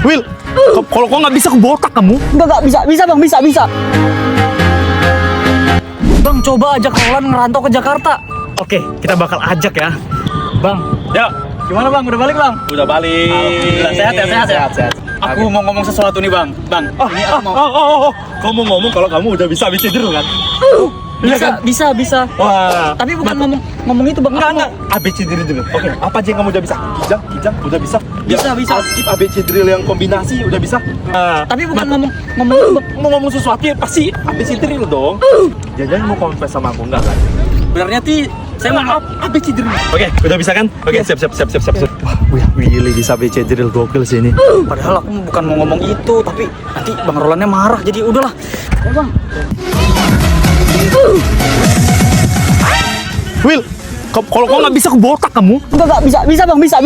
Will, kalau kau nggak bisa aku botak kamu. Enggak bisa, bang, bisa. Bang, coba ajak Roland ngerantau ke Jakarta. Oke, kita bakal ajak ya. Bang, Ya, gimana bang? Udah balik bang? udah balik. Alhamdulillah, sehat ya? Sehat. Aku mau ngomong sesuatu nih bang. Bang, ini aku mau. Kau mau ngomong kalau kamu udah bisa habis tidur kan? Iya kan? Bisa. Wah. Tapi bukan ngomong itu bang. Enggak. ABC drill dulu. Oke, apa aja yang kamu udah bisa? Kijang, udah bisa. Bisa. Skip ABC drill yang kombinasi udah bisa. Tapi bukan ngomong itu bang. Mau ngomong sesuatu ya pasti ABC drill dong. Jangan mau confess sama aku enggak kan? Sebenarnya saya mau ABC drill. Oke, udah bisa kan? Oke, siap. Wah, Willy bisa ABC drill gokil sih ini. Padahal aku bukan mau ngomong itu, tapi nanti bang Rolandnya marah. Jadi udahlah. Ya bang. Will, kalau kau nggak bisa aku botak kamu. Enggak bisa bang, bisa.